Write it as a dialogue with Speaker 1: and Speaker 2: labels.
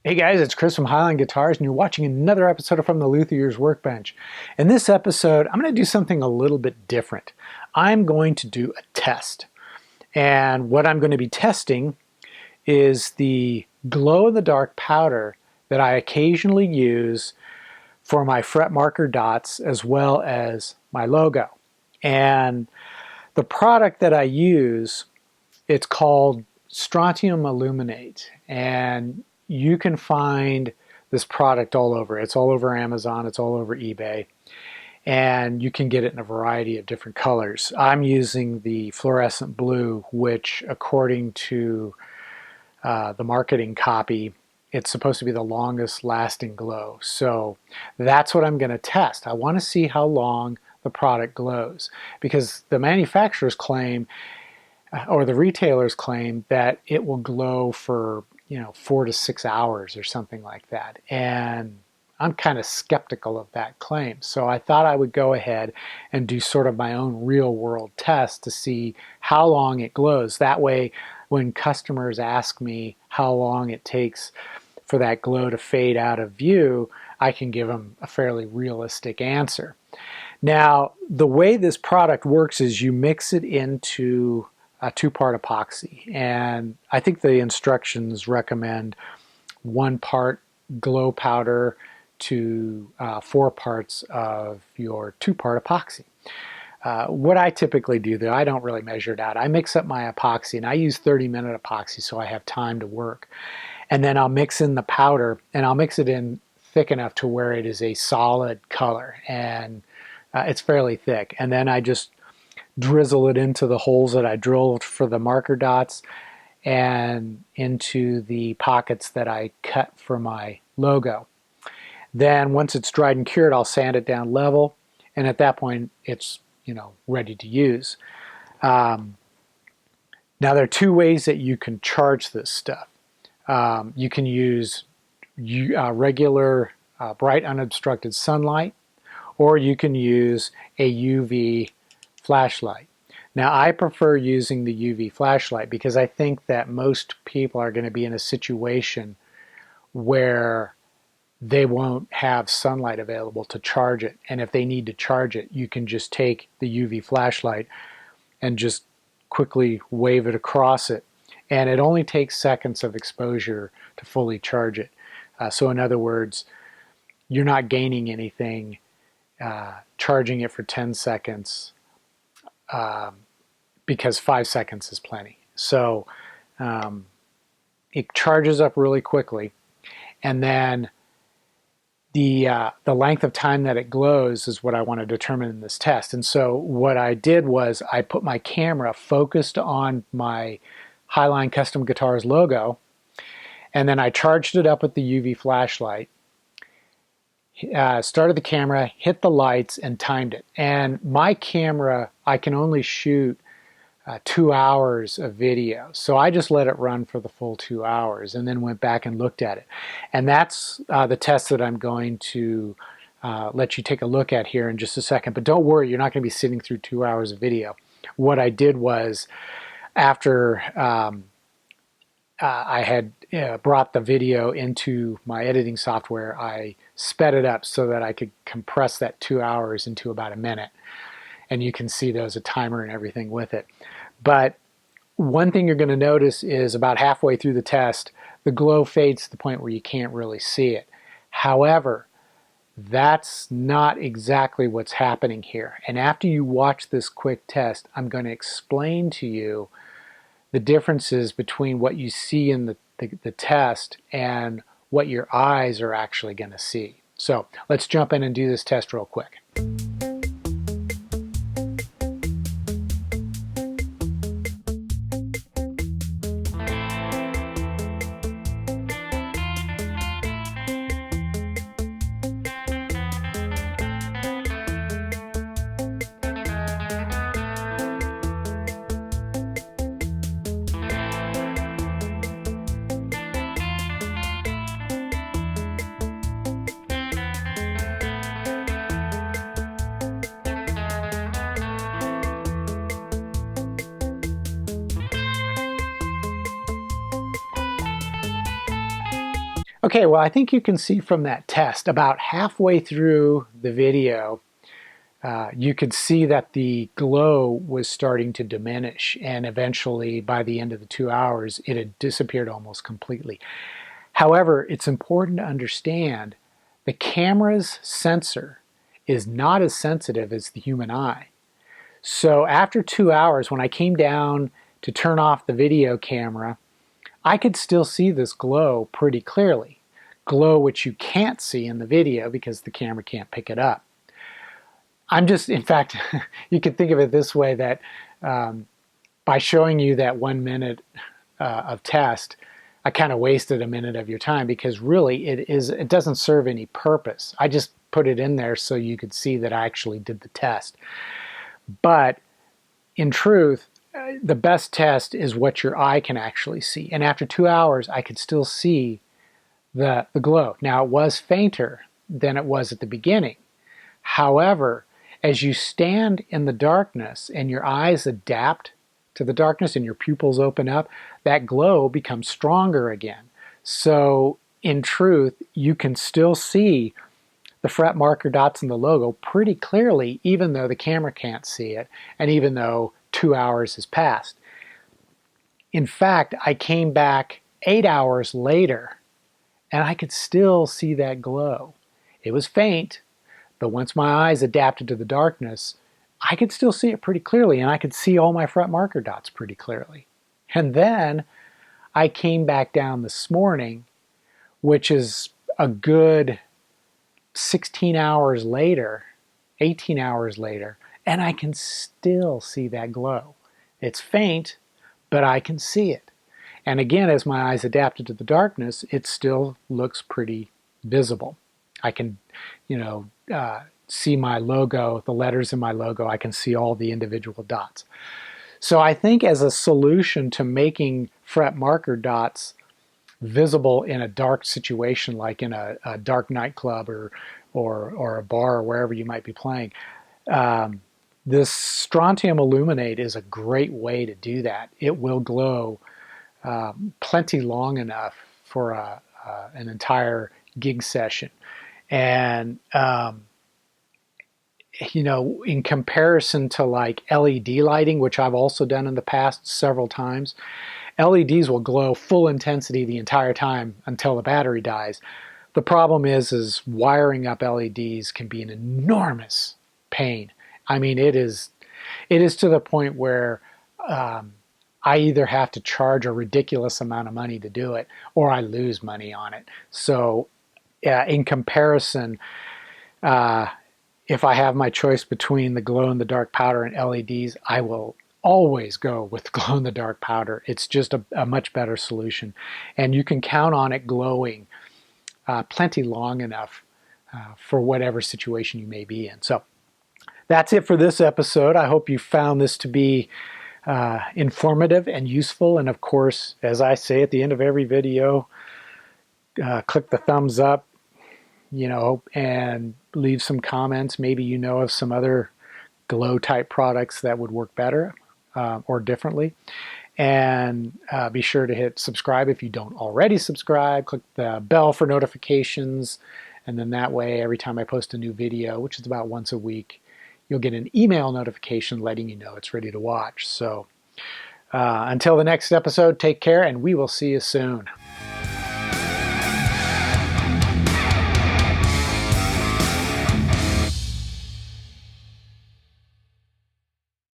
Speaker 1: Hey guys, it's Chris from Highline Guitars, and you're watching another episode of From the Luthier's Workbench. In this episode, I'm going to do something a little bit different. I'm going to do a test. And what I'm going to be testing is the glow-in-the-dark powder that I occasionally use for my fret marker dots as well as my logo. And the product that I use, it's called Strontium Illuminate. And you can find this product all over. It's all over Amazon, it's all over eBay, and you can get it in a variety of different colors. I'm using the fluorescent blue, which according to the marketing copy, it's supposed to be the longest lasting glow. So that's what I'm going to test. I want to see how long the product glows, because the manufacturers claim, or the retailers claim, that it will glow for 4 to 6 hours or something like that. And I'm kind of skeptical of that claim. So I thought I would go ahead and do sort of my own real world test to see how long it glows. That way, when customers ask me how long it takes for that glow to fade out of view, I can give them a fairly realistic answer. Now, the way this product works is you mix it into a 2-part epoxy, and I think the instructions recommend 1 part glow powder to 4 parts of your 2-part epoxy. What I typically do, though, I don't really measure it out. I mix up my epoxy, and I use 30-minute epoxy so I have time to work. And then I'll mix in the powder, and I'll mix it in thick enough to where it is a solid color, and it's fairly thick. And then I just drizzle it into the holes that I drilled for the marker dots and into the pockets that I cut for my logo. Then once it's dried and cured, I'll sand it down level, and at that point it's ready to use. Now there are 2 ways that you can charge this stuff. You can use regular bright unobstructed sunlight, or you can use a UV flashlight. Now I prefer using the UV flashlight because I think that most people are going to be in a situation where they won't have sunlight available to charge it, and if they need to charge it, you can just take the UV flashlight and just quickly wave it across it, and it only takes seconds of exposure to fully charge it. So in other words, you're not gaining anything charging it for 10 seconds because 5 seconds is plenty. So it charges up really quickly, and then the length of time that it glows is what I want to determine in this test. And so what I did was I put my camera focused on my Highline Custom Guitars logo, and then I charged it up with the UV flashlight, started the camera, hit the lights, and timed it. And my camera, I can only shoot 2 hours of video. So I just let it run for the full 2 hours and then went back and looked at it. And that's the test that I'm going to let you take a look at here in just a second. But don't worry, you're not going to be sitting through 2 hours of video. What I did was, after I had brought the video into my editing software, I sped it up so that I could compress that 2 hours into about a minute. And you can see there's a timer and everything with it. But one thing you're going to notice is about halfway through the test, the glow fades to the point where you can't really see it. However, that's not exactly what's happening here. And after you watch this quick test, I'm going to explain to you the differences between what you see in the test and what your eyes are actually going to see. So let's jump in and do this test real quick. Okay, well, I think you can see from that test, about halfway through the video, you could see that the glow was starting to diminish, and eventually, by the end of the 2 hours, it had disappeared almost completely. However, it's important to understand the camera's sensor is not as sensitive as the human eye. So after 2 hours, when I came down to turn off the video camera, I could still see this glow pretty clearly. Glow which you can't see in the video because the camera can't pick it up. In fact, you could think of it this way, that by showing you that 1 minute of test, I kind of wasted a minute of your time, because really it doesn't serve any purpose. I just put it in there so you could see that I actually did the test. But in truth, the best test is what your eye can actually see. And after 2 hours, I could still see the glow. Now, it was fainter than it was at the beginning. However, as you stand in the darkness and your eyes adapt to the darkness and your pupils open up, that glow becomes stronger again. So in truth, you can still see the fret marker dots in the logo pretty clearly, even though the camera can't see it, and even though 2 hours has passed. In fact, I came back 8 hours later and I could still see that glow. It was faint, but once my eyes adapted to the darkness, I could still see it pretty clearly, and I could see all my fret marker dots pretty clearly. And then I came back down this morning, which is a good 16 hours later, 18 hours later, and I can still see that glow. It's faint, but I can see it. And again, as my eyes adapted to the darkness, it still looks pretty visible. I can, see my logo, the letters in my logo. I can see all the individual dots. So I think as a solution to making fret marker dots visible in a dark situation, like in a dark nightclub or a bar or wherever you might be playing, this strontium aluminate is a great way to do that. It will glow plenty long enough for an entire gig session. And in comparison to like LED lighting, which I've also done in the past several times, LEDs will glow full intensity the entire time until the battery dies. The problem is wiring up LEDs can be an enormous pain. I mean, it is to the point where I either have to charge a ridiculous amount of money to do it, or I lose money on it. So in comparison, if I have my choice between the glow-in-the-dark powder and LEDs, I will always go with glow-in-the-dark powder. It's just a much better solution. And you can count on it glowing plenty long enough for whatever situation you may be in. So that's it for this episode. I hope you found this to be informative and useful. And of course, as I say at the end of every video, click the thumbs up, and leave some comments. Maybe you know of some other glow type products that would work better or differently. And be sure to hit subscribe if you don't already subscribe. Click the bell for notifications. And then that way, every time I post a new video, which is about once a week, you'll get an email notification letting you know it's ready to watch. So until the next episode, take care, and we will see you soon.